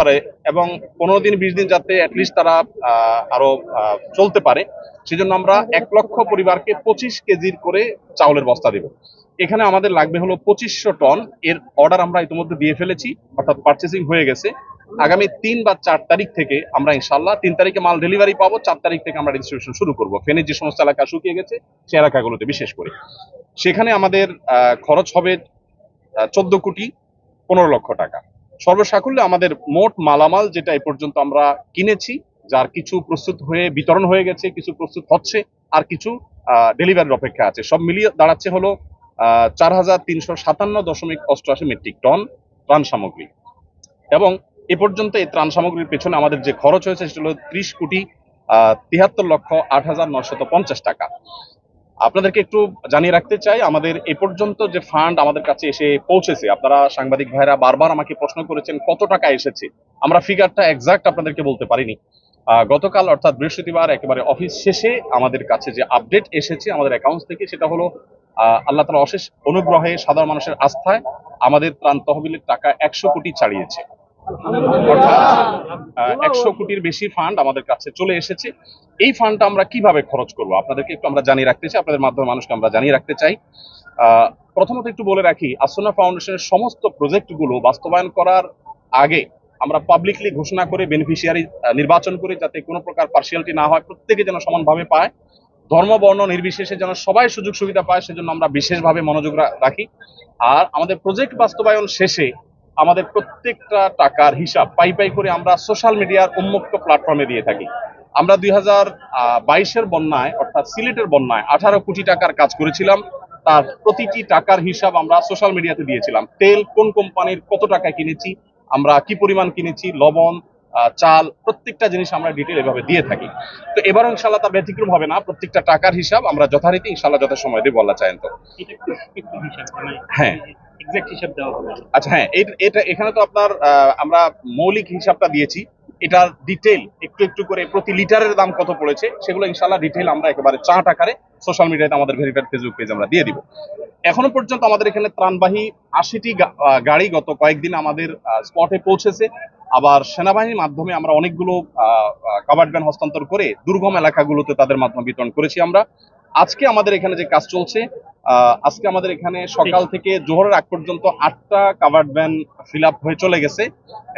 পারে এবং 15 দিন 20 দিন যাতে অ্যাটলিস্ট তারা আরো চলতে পারে, সেজন্য আমরা 1 লক্ষ পরিবারকে 25 কেজির করে চাউলের বস্তা দেব। এখানে আমাদের লাগবে হলো 2500 টন। এর অর্ডার আমরা ইতিমধ্যে দিয়ে ফেলেছি, অর্থাৎ পার্চেসিং হয়ে গেছে। আগামী 3 বা 4 তারিখ থেকে আমরা ইনশাল্লাহ 3 তারিখে মাল ডেলিভারি পাবো, 4 তারিখ থেকে আমরা ডিস্ট্রিবিউশন শুরু করবো। ফেনীর যে সমস্ত এলাকা শুকিয়ে গেছে সে এলাকাগুলোতে বিশেষ করে। সেখানে আমাদের খরচ হবে 14,15 লক্ষ টাকা। সর্বসাকুল্যে আমাদের মোট মালামাল যেটা এ পর্যন্ত আমরা কিনেছি, যার কিছু প্রস্তুত হয়ে বিতরণ হয়ে গেছে, কিছু প্রস্তুত হচ্ছে, আর কিছু ডেলিভারির অপেক্ষা আছে, সব মিলিয়ে দাঁড়াচ্ছে হলো 4,357.88 মেট্রিক টন ত্রাণ সামগ্রী। এবং এ পর্যন্ত এই ত্রাণ সামগ্রীর পেছনে আমাদের যে খরচ হয়েছে সেটা হলো 30,73,08,950 টাকা। আপনাদেরকে একটু জানিয়ে রাখতে চাই, আমাদের এ পর্যন্ত যে ফান্ড আমাদের কাছে এসে পৌঁছেছে, আপনারা সাংবাদিক ভাইরা বারবার আমাকে প্রশ্ন করেছেন কত টাকা এসেছে। আমরা ফিগারটা এক্সাক্ট আপনাদেরকে বলতে পারিনি। গতকাল অর্থাৎ বৃহস্পতিবার একেবারে অফিস শেষে আমাদের কাছে যে আপডেট এসেছে আমাদের অ্যাকাউন্ট থেকে, সেটা হলো আল্লাহ তাআলার অশেষ অনুগ্রহে, সাধারণ মানুষের আস্থায় আমাদের ত্রাণ তহবিলের টাকা 100 কোটি ছাড়িয়েছে। অর্থাৎ 100 কোটির বেশি ফান্ড আমাদের কাছে চলে এসেছে। এই ফান্ডটা আমরা কিভাবে খরচ করব আপনাদেরকে একটু আমরা জানিয়ে রাখতে চাই, আপনাদের মাধ্যমে মানুষকে আমরা জানিয়ে রাখতে চাই। প্রথমত একটু বলে রাখি, আসুন্নাহ ফাউন্ডেশনের সমস্ত প্রজেক্টগুলো বাস্তবায়ন করার আগে আমরা পাবলিকলি ঘোষণা করে বেনিফিশিয়ারি নির্বাচন করে, যাতে কোনো প্রকার পার্সিয়ালিটি না হয়, প্রত্যেকে যেন সমানভাবে পায়, ধর্ম বর্ণ নির্বিশেষে যেন সবাই সুযোগ সুবিধা পায়, সেজন্য আমরা বিশেষভাবে মনোযোগ রাখি। আর আমাদের প্রজেক্ট বাস্তবায়ন শেষে আমাদের প্রত্যেকটা টাকার হিসাব পাই পাই করে আমরা সোশ্যাল মিডিয়ার উন্মুক্ত প্ল্যাটফর্মে দিয়ে থাকি। আমরা 2022-এর বন্যায় অর্থাৎ সিলেটের বন্যায় 18 কোটি টাকার কাজ করেছিলাম, তার প্রতিটি টাকার হিসাব আমরা সোশ্যাল মিডিয়াতে দিয়েছিলাম। তেল কোন কোম্পানির কত টাকা কিনেছি, আমরা কি পরিমাণ কিনেছি, লবণ, চাল, প্রত্যেকটা জিনিস আমরা ডিটেল এভাবে দিয়ে থাকি। তো এবারও ইনশাল্লাহ তার ব্যতিক্রম হবে না, প্রত্যেকটা টাকার হিসাব আমরা যথারীতি ইনশাল্লাহ যথাসময় দেবো আল্লাহ চাইন তো। হ্যাঁ, আচ্ছা, হ্যাঁ, এটা এখানে তো আপনার আমরা মৌলিক হিসাবটা দিয়েছি, এটার ডিটেল একটু একটু করে প্রতি লিটারের দাম কত পড়েছে সেগুলো ইনশাল্লাহ ডিটেল আমরা একেবারে চার্ট আকারে সোশ্যাল মিডিয়াতে আমাদের ভেরিফাইড ফেসবুক পেজ আমরা দিয়ে দিব। এখনো পর্যন্ত আমাদের এখানে ত্রাণবাহী 80টি গাড়ি গত কয়েকদিন আমাদের স্পটে পৌঁছেছে। আবার সেনাবাহিনীর মাধ্যমে আমরা অনেকগুলো কাভার্ড ভ্যান হস্তান্তর করে দুর্গম এলাকাগুলোতে তাদের মাধ্যমে বিতরণ করেছি আমরা। আজকে আমাদের এখানে যে কাজ চলছে, আজকে আমাদের এখানে সকাল থেকে জোহরের আগ পর্যন্ত 8টা কাভার্ড ভ্যান ফিল আপ হয়ে চলে গেছে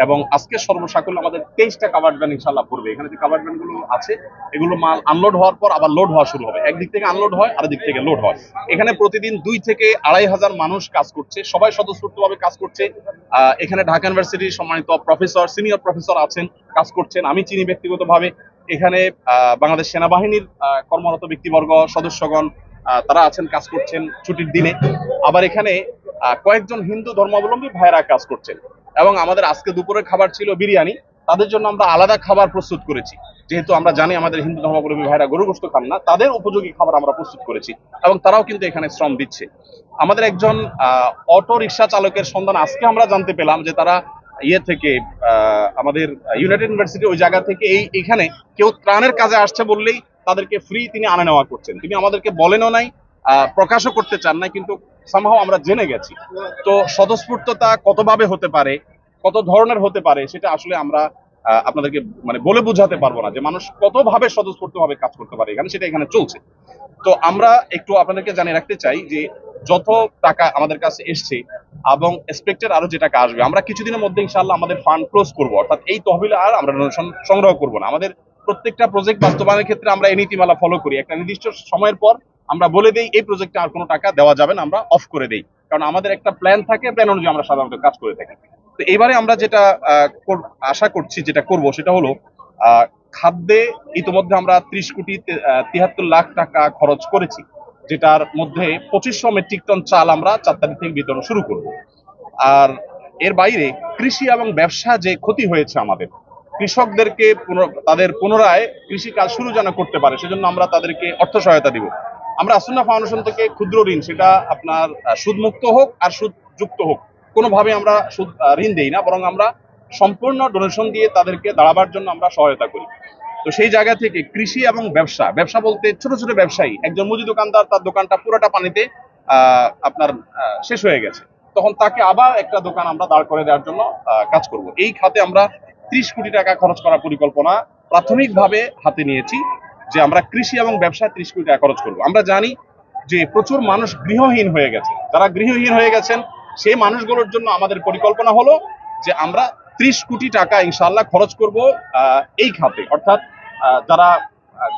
এবং আজকে সর্বসাকুল্যে আমাদের 23টা কাভার্ড ভ্যান ইনশাল্লাহ পড়বে। এখানে যে কাভার্ড ভ্যান গুলো আছে এগুলো মাল আনলোড হওয়ার পর আবার লোড হওয়া শুরু হবে, একদিক থেকে আনলোড হয় আর দিক থেকে লোড হয়। এখানে প্রতিদিন 2 থেকে 2,500 মানুষ কাজ করছে, সবাই স্বতঃস্ফূর্তভাবে কাজ করছে। এখানে ঢাকা ইউনিভার্সিটির সম্মানিত প্রফেসর, সিনিয়র প্রফেসর আছেন, কাজ করছেন, আমি চিনি ব্যক্তিগতভাবে। এখানে বাংলাদেশ সেনাবাহিনীর কর্মরত ব্যক্তিবর্গ, সদস্যগণ তারা আছেন, কাজ করছেন ছুটির দিনে। আবার এখানে কয়েকজন হিন্দু ধর্মাবলম্বী ভাইয়েরা কাজ করছেন। এবং আমাদের আজকে দুপুরের খাবার ছিল বিরিয়ানি, তাদের জন্য আমরা আলাদা খাবার প্রস্তুত করেছি, যেহেতু আমরা জানি আমাদের হিন্দু ধর্মাবলম্বী ভাইরা গরু গোশত খান না, তাদের উপযোগী খাবার আমরা প্রস্তুত করেছি এবং তারাও কিন্তু এখানে শ্রম দিচ্ছে। আমাদের একজন অটো রিক্সা চালকের সন্ধান আজকে আমরা জানতে পেলাম যে তারা থেকে আমাদের ইউনাইটেড ইউনিভার্সিটি ওই জায়গা থেকে এখানে কেউ ত্রাণের কাজে আসছে বললেই তাদেরকে ফ্রি তিনি আনা নেওয়া করছেন। তিনি আমাদেরকে বলেনও নাই, প্রকাশও করতে চান নাই, কিন্তু সামহাও আমরা জেনে গেছি। তো স্বতঃস্ফূর্ততা কতভাবে হতে পারে, কত ধরনের হতে পারে, সেটা আসলে আমরা আপনাদেরকে মানে বলে বোঝাতে পারবো না যে মানুষ কতভাবে স্বতঃস্ফূর্তভাবে কাজ করতে পারে এখানে, সেটা এখানে চলছে। তো আমরা একটু আপনাদেরকে জানিয়ে রাখতে চাই যে যত টাকা আমাদের কাছে এসছে এবং এক্সপেক্টেড আরো যে টাকা আসবে, আমরা কিছুদিনের মধ্যে ইনশাআল্লাহ আমাদের ফান্ড ক্লোজ করবো, অর্থাৎ এই তহবিলে আর আমরা ডোনেশন সংগ্রহ করবো না। আমাদের প্রত্যেকটা প্রজেক্ট বাস্তবায়নের ক্ষেত্রে আমরা এই নীতিমালা ফলো করি, একটা নির্দিষ্ট সময়ের পর আমরা বলে দেই এই প্রজেক্টে আর কোনো টাকা দেওয়া যাবে না, আমরা অফ করে দেই, কারণ আমাদের একটা প্ল্যান থাকে, প্ল্যান অনুযায়ী আমরা সাধারণত কাজ করে থাকি। তো এবারে আমরা যেটা আশা করছি যেটা করব সেটা হলো খাদ্যে ইতিমধ্যে আমরা 30,73,00,000 টাকা খরচ করেছি, যেটার মধ্যে 2500 মেট্রিক টন চাল আমরা 4 তারিখ থেকে বিতরণ শুরু করব। আর এর বাইরে কৃষি এবং ব্যবসা যে ক্ষতি হয়েছে আমাদের, কৃষকদেরকে তাদের পুনরায় কৃষি কাজ শুরু যেন করতে পারে, সেজন্য আমরা তাদেরকে অর্থ সহায়তা দিব। আমরা আসুন্নাহ ফাউন্ডেশন থেকে ক্ষুদ্র ঋণ, সেটা আপনার সুদমুক্ত হোক আর সুদযুক্ত হোক, কোনোভাবে আমরা সুদ ঋণ দেই না, বরং আমরা সম্পূর্ণ ডোনেশন দিয়ে তাদেরকে দাঁড়াবার জন্য আমরা সহায়তা করি। তো সেই জায়গা থেকে কৃষি এবং ব্যবসা বলতে ছোট ছোট ব্যবসায়ী, একজন মুদি দোকানদার তার দোকানটা পুরোটা পানিতে আপনার শেষ হয়ে গেছে, তখন তাকে আবার একটা দোকান আমরা দাঁড় করে দেওয়ার জন্য কাজ করব। এই খাতে আমরা 30 কোটি টাকা খরচ করার পরিকল্পনা প্রাথমিকভাবে হাতে নিয়েছি, যে আমরা কৃষি এবং ব্যবসায় 30 কোটি টাকা খরচ করব। আমরা জানি যে প্রচুর মানুষ গৃহহীন হয়ে গেছে, যারা গৃহহীন হয়ে গেছেন সেই মানুষগুলোর জন্য আমাদের পরিকল্পনা হলো যে আমরা 30 কোটি টাকা ইনশাআল্লাহ খরচ করব এই খাতে। অর্থাৎ যারা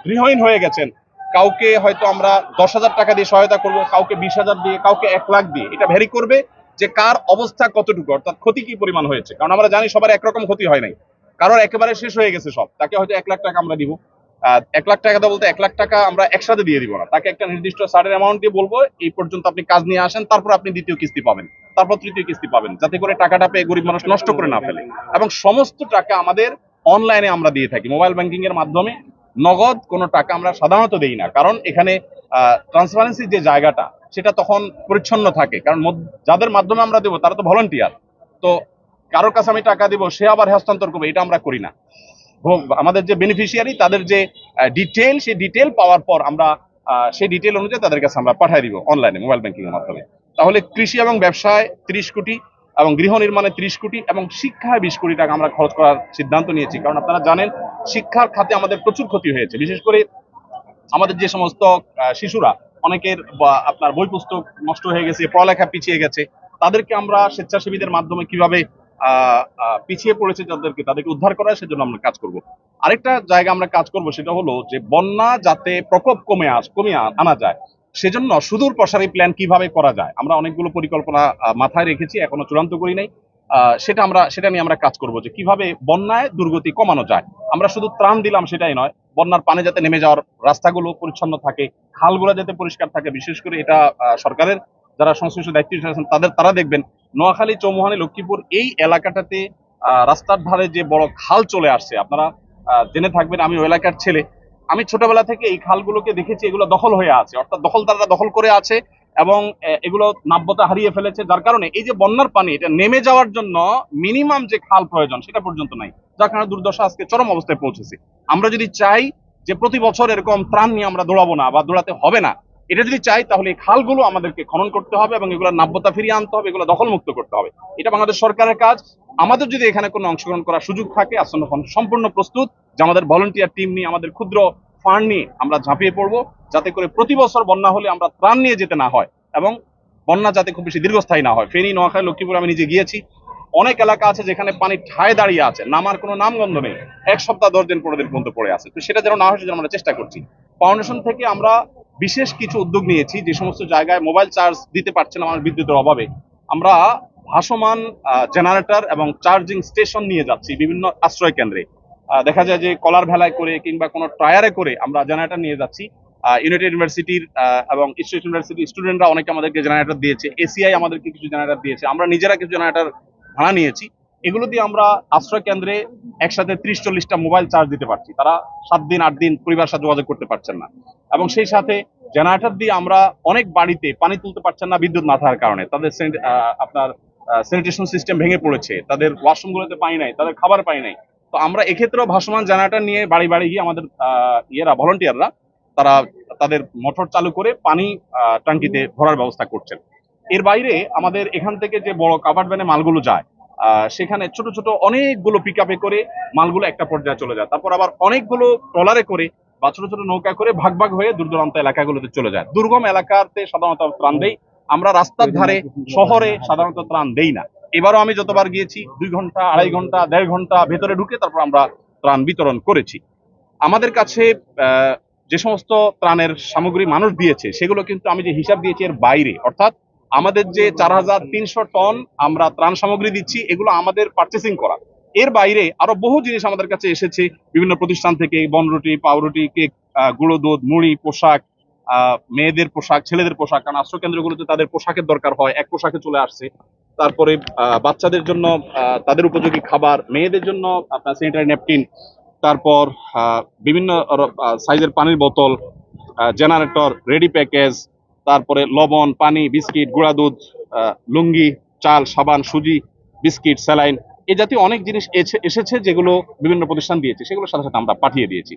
গৃহহীন হয়ে গেছেন, কাউকে হয়তো আমরা 10,000 টাকা দিয়ে সহায়তা করব, কাউকে 20,000 দিয়ে, কাউকে 1 লাখ দিয়ে। এটা ভ্যারি করবে যে কার অবস্থা কতটুকু, অর্থাৎ ক্ষতি কি পরিমাণ হয়েছে। কারণ আমরা জানি সবার একরকম ক্ষতি হয় নাই, কারোর একেবারে শেষ হয়ে গেছে সব, তাকে হয়তো 1 লাখ টাকা আমরা দিব। 1 লাখ টাকা বলতে 1 লাখ টাকা আমরা একসাথে দিয়ে দিব না, তাকে একটা নির্দিষ্ট সার্টেন অ্যামাউন্ট দিয়ে বলবো এই পর্যন্ত আপনি কাজ নিয়ে আসেন, তারপর আপনি দ্বিতীয় কিস্তি পাবেন, তারপর তৃতীয় কিস্তি পাবেন, যাতে করে টাকাটা পেয়ে গরিব মানুষ নষ্ট করে না ফেলে। এবং সমস্ত টাকা আমাদের অনলাইনে আমরা দিয়ে থাকি, মোবাইল ব্যাংকিং এর মাধ্যমে। নগদ কোনো টাকা আমরা সাধারণত দেই না, কারণ এখানে ট্রান্সপারেন্সির যে জায়গাটা সেটা তখন পরিচ্ছন্ন থাকে, কারণ যাদের মাধ্যমে আমরা দেবো তারা তো ভলান্টিয়ার। তো কারোর কাছে আমি টাকা দিব, সে আবার হস্তান্তর করবে, এটা আমরা করি না। আমাদের যে বেনিফিশিয়ারি তাদের যে ডিটেল, সেই ডিটেল পাওয়ার পর আমরা সেই ডিটেল অনুযায়ী তাদের কাছে আমরা পাঠিয়ে দিব অনলাইনে মোবাইল ব্যাংকিং এর মাধ্যমে। তাহলে কৃষি এবং ব্যবসায় 30 কোটি এবং গৃহ নির্মাণে 30 কোটি এবং শিক্ষায় 20 কোটি টাকা আমরা খরচ করার সিদ্ধান্ত নিয়েছি। কারণ আপনারা জানেন শিক্ষার খাতে আমাদের প্রচুর ক্ষতি হয়েছে, বিশেষ করে আমাদের যে সমস্ত শিশুরা, অনেকের আপনার বই পুস্তক নষ্ট হয়ে গেছে, পড়ালেখা পিছিয়ে গেছে, তাদেরকে আমরা স্বেচ্ছাসেবীদের মাধ্যমে কিভাবে পিছিয়ে পড়েছে তাদেরকে উদ্ধার করার, সেজন্য আমরা কাজ করব। আরেকটা জায়গা আমরা কাজ করব, সেটা হলো যে বন্যা যাতে প্রকোপ কমিয়ে আনা যায়, সেজন্য সুদূর প্রসারী প্ল্যান কিভাবে করা যায়। আমরা অনেকগুলো পরিকল্পনা মাথায় রেখেছি, এখনো চূড়ান্ত করি নাই। সেটা নিয়ে আমরা কাজ করব যে কিভাবে বন্যায় দুর্গতি কমানো যায়। আমরা শুধু ত্রাণ দিলাম সেটাই নয়, বন্যার পানি যাতে নেমে যাওয়ার রাস্তাগুলো পরিচ্ছন্ন থাকে, খালগুলো যাতে পরিষ্কার থাকে। বিশেষ করে এটা সরকারের যারা সংশ্লিষ্ট দায়িত্ব আছেন তারা দেখবেন, নোয়াখালী, চৌমুহানী, লক্ষ্মীপুর এই এলাকাটাতে রাস্তার ধারে যে বড় খাল চলে আসছে, আপনারা জেনে থাকবেন, আমি ওই এলাকার ছেলে, আমি ছোটবেলা থেকে এই খালগুলোকে দেখেছি, এগুলো দখল হয়ে আছে, অর্থাৎ দখলদাররা দখল করে আছে এবং এগুলো নাব্যতা হারিয়ে ফেলেছে, যার কারণে এই যে বন্যার পানি এটা নেমে যাওয়ার জন্য মিনিমাম যে খাল প্রয়োজন সেটা পর্যন্ত নাই, যার কারণে দুর্দশা আজকে চরম অবস্থায় পৌঁছেছে। আমরা যদি চাই যে প্রতি বছর এরকম ত্রাণ নিয়ে আমরা দৌড়াবো না বা দৌড়াতে হবে না, এটা যদি চাই তাহলে এই খালগুলো আমাদেরকে খনন করতে হবে এবং এগুলো নাব্যতা ফিরিয়ে আনতে হবে, এগুলো দখলমুক্ত করতে হবে। এটা বাংলাদেশ সরকারের কাজ। আমাদের যদি এখানে কোনো অংশগ্রহণ করার সুযোগ থাকে, আসন্ন সম্পূর্ণ প্রস্তুত যে আমাদের ভলান্টিয়ার টিম নিয়ে, আমাদের ক্ষুদ্র ফান্ড নিয়ে আমরা ঝাঁপিয়ে পড়বো, যাতে করে প্রতি বছর বন্যা হলে আমরা ত্রাণ নিয়ে যেতে না হয় এবং বন্যা যাতে খুব বেশি দীর্ঘস্থায়ী না হয়। ফেনী, নোয়াখালী, লক্ষ্মীপুর আমি নিজে গিয়েছি, অনেক এলাকা আছে যেখানে পানি ঠায় দাঁড়িয়ে আছে, নামার কোনো নামগন্ধ নেই, 1 সপ্তাহ 10 দিন 15 দিন পর্যন্ত পড়ে আছে। তো সেটা যেন না হয় সেজন্য আমরা চেষ্টা করছি। ফাউন্ডেশন থেকে আমরা বিশেষ কিছু উদ্যোগ নিয়েছি, যে সমস্ত জায়গায় মোবাইল চার্জ দিতে পারছে না আমার বিদ্যুতের অভাবে, আমরা ভাসমান জেনারেটর এবং চার্জিং স্টেশন নিয়ে যাচ্ছি বিভিন্ন আশ্রয় কেন্দ্রে। দেখা যায় যে কলার ভেলায় করে কিংবা কোনো টায়ারে করে আমরা জেনারেটর নিয়ে যাচ্ছি। ইউনাইটেড ইউনিভার্সিটির এবং স্টেট ইউনিভার্সিটি স্টুডেন্টরা অনেকে আমাদেরকে জেনারেটর দিয়েছে, এসিআই আমাদেরকে কিছু জেনারেটর দিয়েছে, আমরা নিজেরা কিছু জেনারেটর ভাড়া নিয়েছি। এগুলো দিয়ে আমরা আশ্রয় কেন্দ্রে একসাথে 30-40টা মোবাইল চার্জ দিতে পারছি। তারা 7 দিন 8 দিন পরিবারের সাথে যোগাযোগ করতে পারছেন না, এবং সেই সাথে জেনারেটর দিয়ে আমরা অনেক বাড়িতে পানি তুলতে পারছেন না বিদ্যুৎ না থাকার কারণে, তাদের আপনার স্যানিটেশন সিস্টেম ভেঙে পড়েছে, তাদের ওয়াশরুমগুলোতে পানি নাই, তাদের খাবার পানি নাই। তো আমরা এক্ষেত্রেও ভাসমান জেনারেটর নিয়ে বাড়ি বাড়ি গিয়ে আমাদের ভলান্টিয়াররা তারা তাদের মোটর চালু করে পানি ট্যাঙ্কিতে ভরার ব্যবস্থা করছেন। এর বাইরে আমাদের এখান থেকে যে বড় কাভার্ড ভ্যানে মালগুলো যায়, সেখানে ছোট ছোট অনেকগুলো পিক আপে করে মালগুলো একটা পর্যায়ে চলে যায়, তারপর আবার অনেকগুলো ট্রলারে করে বা ছোট ছোট নৌকা করে ভাগ ভাগ হয়ে দূর দূরান্ত এলাকাগুলোতে চলে যায়। দুর্গম এলাকাতে সাধারণত ত্রাণ দেই আমরা, রাস্তার ধারে শহরে সাধারণত ত্রাণ দেই না। এবারও আমি যতবার গিয়েছি 2 ঘন্টা, 2.5 ঘন্টা, 1.5 ঘন্টা ভেতরে ঢুকে তারপর আমরা ত্রাণ বিতরণ করেছি। আমাদের কাছে যে সমস্ত ত্রাণের সামগ্রী মানুষ দিয়েছে সেগুলো কিন্তু আমি যে হিসাব দিয়েছি এর বাইরে, অর্থাৎ আমাদের যে 4,300 টন আমরা ত্রাণ সামগ্রী দিচ্ছি এগুলো আমাদের পারচেসিং করা। এর বাইরে আরো বহু জিনিস আমাদের কাছে এসেছে বিভিন্ন প্রতিষ্ঠান থেকে, বনরুটি, পাউরুটি, কেক, গুঁড়ো দুধ, মুড়ি, পোশাক, মেয়েদের পোশাক, ছেলেদের পোশাক, কারণ আশ্রয় কেন্দ্রগুলোতে তাদের পোশাকের দরকার হয়, এক পোশাকে চলে আসছে। তারপরে বাচ্চাদের জন্য তাদের উপযোগী খাবার, মেয়েদের জন্য আপনার স্যানিটারি ন্যাপকিন, তারপর বিভিন্ন সাইজের পানির বোতল, জেনারেটর, রেডি প্যাকেজ, তারপরে লবণ, পানি, বিস্কিট, গুঁড়া দুধ, লুঙ্গি, চাল, সাবান, সুজি, বিস্কিট, স্যালাইন, এই জাতীয় অনেক জিনিস এসেছে যেগুলো বিভিন্ন প্রতিষ্ঠান দিয়েছে, সেগুলোর সাথে সাথে আমরা পাঠিয়ে দিয়েছি।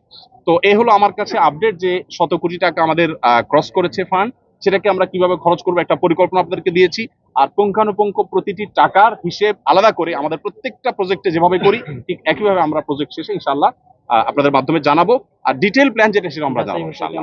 তো এই হলো আমার কাছে আপডেট যে 100 কোটি টাকা আমাদের ক্রস করেছে ফান্ড, সেটাকে আমরা কিভাবে খরচ করবো একটা পরিকল্পনা আপনাদেরকে দিয়েছি। আর পুঙ্খানুপুঙ্খ প্রতিটি টাকার হিসেব আলাদা করে আমাদের প্রত্যেকটা প্রজেক্টে যেভাবে করি ঠিক একইভাবে আমরা প্রজেক্ট শেষে ইনশাআল্লাহ আপনাদের মাধ্যমে জানাবো। আর ডিটেইল প্ল্যান যেটা সেটা আমরা জানাবো ইনশাআল্লাহ।